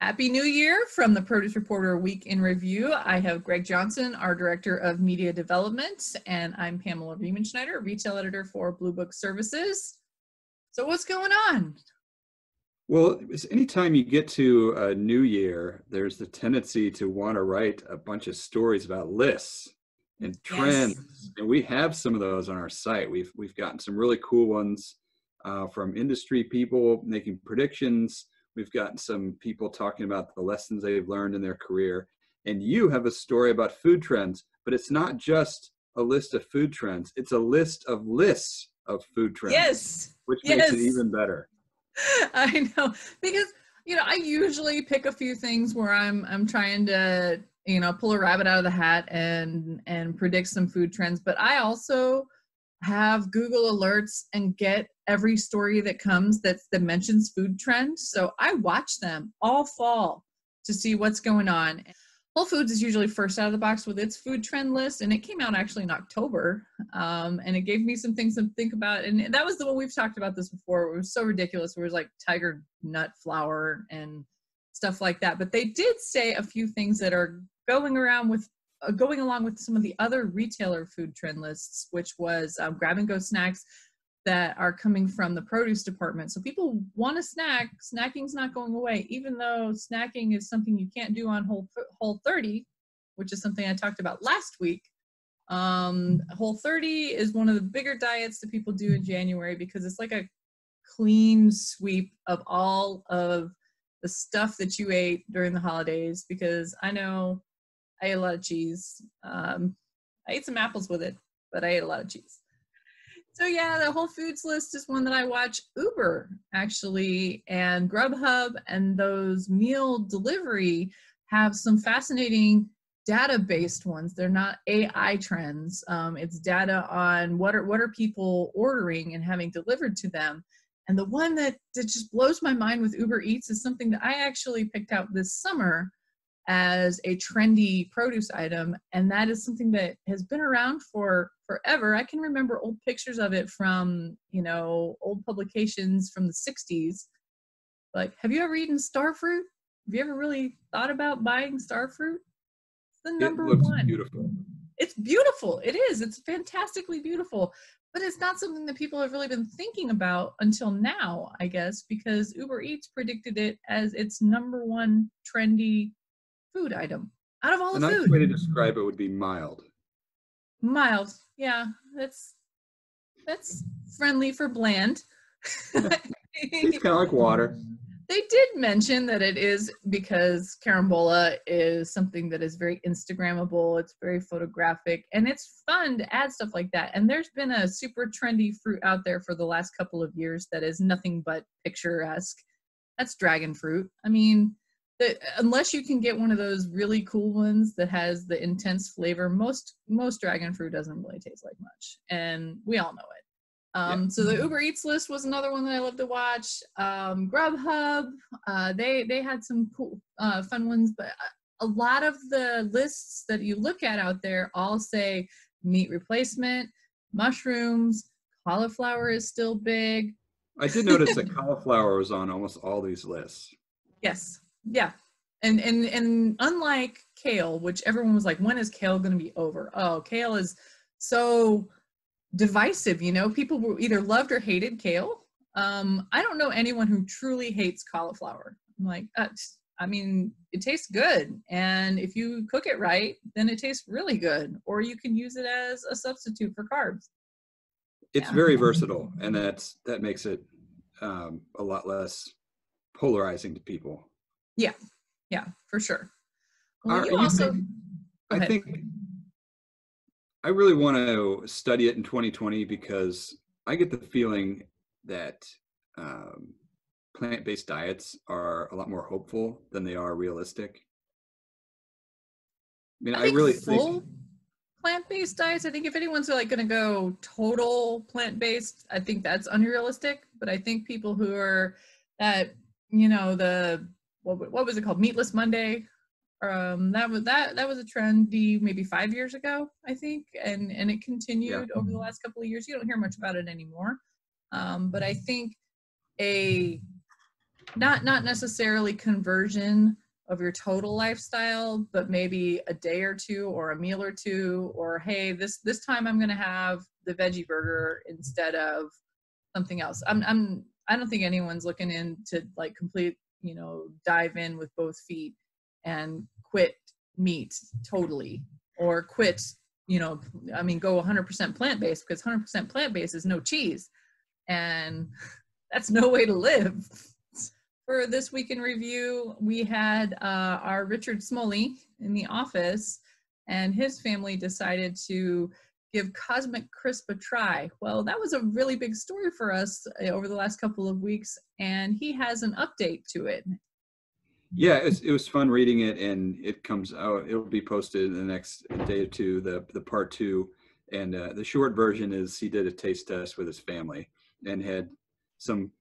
Happy New Year from the Produce Reporter Week in Review. I have Greg Johnson, our Director of Media Development, and I'm Pamela Riemenschneider, Retail Editor for Blue Book Services. So what's going on? Well, anytime you get to a new year, there's the tendency to want to write a bunch of stories about lists and trends. Yes. And we have some of those on our site. We've gotten some really cool ones from industry people making predictions. We've gotten some people talking about the lessons they've learned in their career. And you have a story about food trends, but it's not just a list of food trends. It's a list of lists of food trends. Yes. Which makes it even better. I know, because, I usually pick a few things where I'm trying to, pull a rabbit out of the hat and predict some food trends. But I also have Google alerts and get every story that comes that mentions food trends. So I watch them all fall to see what's going on. Whole Foods is usually first out of the box with its food trend list, and it came out actually in October, and it gave me some things to think about. And that was the one, we've talked about this before. It was so ridiculous. It was like tiger nut flour and stuff like that. But they did say a few things that are going along with some of the other retailer food trend lists, which was grab-and-go snacks that are coming from the produce department. So people want to snack. Snacking's not going away, even though snacking is something you can't do on Whole30, which is something I talked about last week. Whole30 is one of the bigger diets that people do in January because it's like a clean sweep of all of the stuff that you ate during the holidays, because I know I ate a lot of cheese. I ate some apples with it, but I ate a lot of cheese. So yeah, the Whole Foods list is one that I watch. Uber, actually, and Grubhub and those meal delivery have some fascinating data-based ones. They're not AI trends. It's data on what are people ordering and having delivered to them. And the one that just blows my mind with Uber Eats is something that I actually picked out this summer as a trendy produce item, and that is something that has been around for forever. I can remember old pictures of it from, old publications from the 60s. Like, have you ever eaten star fruit? Have you ever really thought about buying star fruit? It's the number one. It looks beautiful. It's beautiful. It is. It's fantastically beautiful. But it's not something that people have really been thinking about until now, I guess, because Uber Eats predicted it as its number one trendy food item out of all the food. A nice way to describe it would be mild. Mild, yeah, that's friendly for bland. It's kind of like water. They did mention that it is because carambola is something that is very Instagrammable. It's very photographic, and it's fun to add stuff like that. And there's been a super trendy fruit out there for the last couple of years that is nothing but picturesque. That's dragon fruit. I mean, unless you can get one of those really cool ones that has the intense flavor, most dragon fruit doesn't really taste like much, and we all know it. So the Uber Eats list was another one that I love to watch. Grubhub, they had some cool, fun ones, but a lot of the lists that you look at out there all say meat replacement, mushrooms, cauliflower is still big. I did notice that cauliflower was on almost all these lists. Yes. Yeah. And unlike kale, which everyone was like, when is kale going to be over? Oh, kale is so divisive. People either loved or hated kale. I don't know anyone who truly hates cauliflower. I'm like, it tastes good. And if you cook it right, then it tastes really good. Or you can use it as a substitute for carbs. It's very versatile, and that makes it a lot less polarizing to people. Yeah, for sure. Well, I think I really want to study it in 2020 because I get the feeling that plant-based diets are a lot more hopeful than they are realistic. I really think plant-based diets, I think if anyone's like going to go total plant-based, I think that's unrealistic. But I think people who are that, what was it called? Meatless Monday. That was a trendy maybe 5 years ago, I think, and it continued over the last couple of years. You don't hear much about it anymore. But I think a not necessarily conversion of your total lifestyle, but maybe a day or two or a meal or two, or hey, this time I'm going to have the veggie burger instead of something else. I don't think anyone's looking in to like complete, dive in with both feet and quit meat totally, or quit, go 100% plant-based, because 100% plant-based is no cheese, and that's no way to live. For this week in review, we had our Richard Smoley in the office, and his family decided to give Cosmic Crisp a try. Well, that was a really big story for us over the last couple of weeks, and he has an update to it. Yeah, it was fun reading it, and it comes out. It'll be posted in the next day or two, the part 2. And the short version is he did a taste test with his family and had some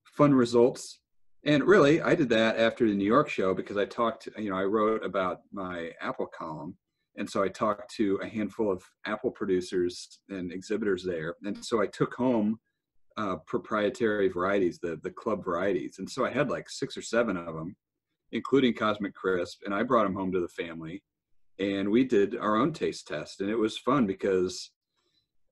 fun results. And really, I did that after the New York show because I talked, I wrote about my Apple column. And so I talked to a handful of Apple producers and exhibitors there. And so I took home proprietary varieties, the club varieties. And so I had like 6 or 7 of them, including Cosmic Crisp. And I brought them home to the family. And we did our own taste test. And it was fun because,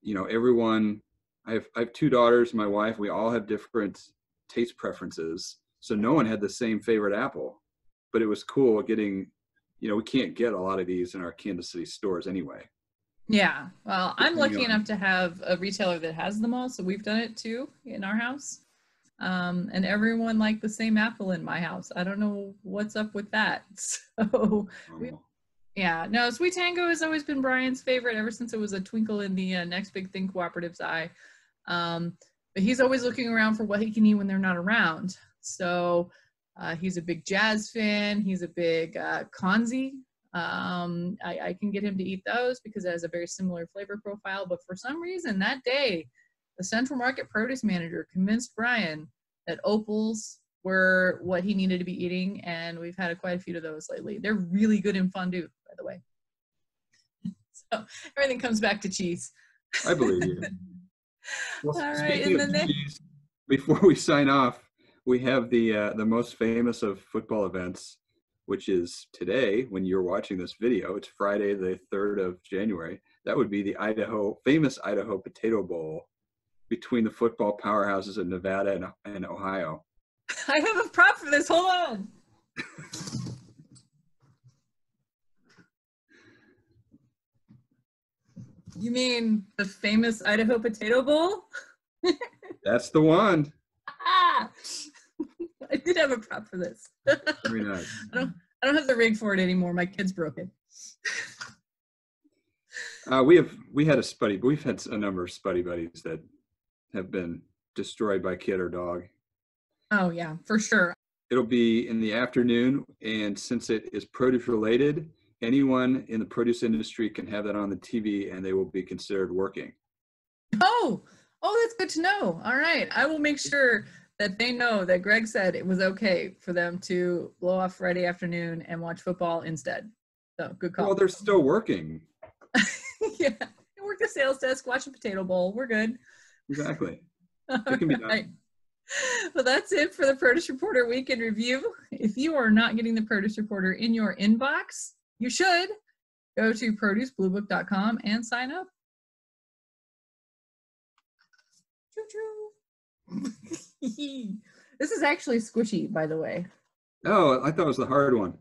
everyone, I have 2 daughters, my wife, we all have different taste preferences. So no one had the same favorite apple, but it was cool getting, we can't get a lot of these in our Kansas City stores anyway. Yeah, well, I'm lucky enough to have a retailer that has them all, so we've done it too in our house. And everyone liked the same apple in my house. I don't know what's up with that. So, Sweet Tango has always been Brian's favorite ever since it was a twinkle in the Next Big Thing Cooperative's eye. But he's always looking around for what he can eat when they're not around. So he's a big jazz fan. He's a big Kanzi. I can get him to eat those because it has a very similar flavor profile. But for some reason that day, the Central Market produce manager convinced Brian that opals were what he needed to be eating. And we've had quite a few of those lately. They're really good in fondue, by the way. So everything comes back to cheese. I believe you. Well, all speaking right, of cheese, before we sign off, we have the most famous of football events, which is today when you're watching this video. It's Friday, the 3rd of January. That would be the Famous Idaho Potato Bowl between the football powerhouses of Nevada and Ohio. I have a prop for this. Hold on. You mean the Famous Idaho Potato Bowl? That's the one. I did have a prop for this. Very nice. I don't have the rig for it anymore. My kids broke it. We've had a number of Spuddy Buddies that have been destroyed by kid or dog. Oh yeah, for sure. It'll be in the afternoon, and since it is produce related, anyone in the produce industry can have that on the TV and they will be considered working. Oh, that's good to know. All right. I will make sure that they know that Greg said it was okay for them to blow off Friday afternoon and watch football instead. So good call. Well, they're still working. Yeah. Work the sales desk, watch a potato bowl. We're good. Exactly. It can be done. Right. Well, that's it for the Produce Reporter Week in Review. If you are not getting the Produce Reporter in your inbox, you should go to producebluebook.com and sign up. This is actually squishy, by the way. Oh, I thought it was the hard one.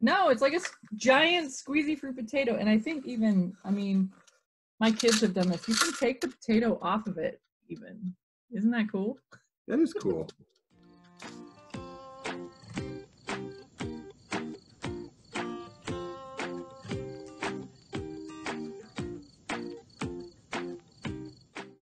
No, it's like a giant squeezy fruit potato. And I think my kids have done this. You can take the potato off of it even. Isn't that cool? That is cool.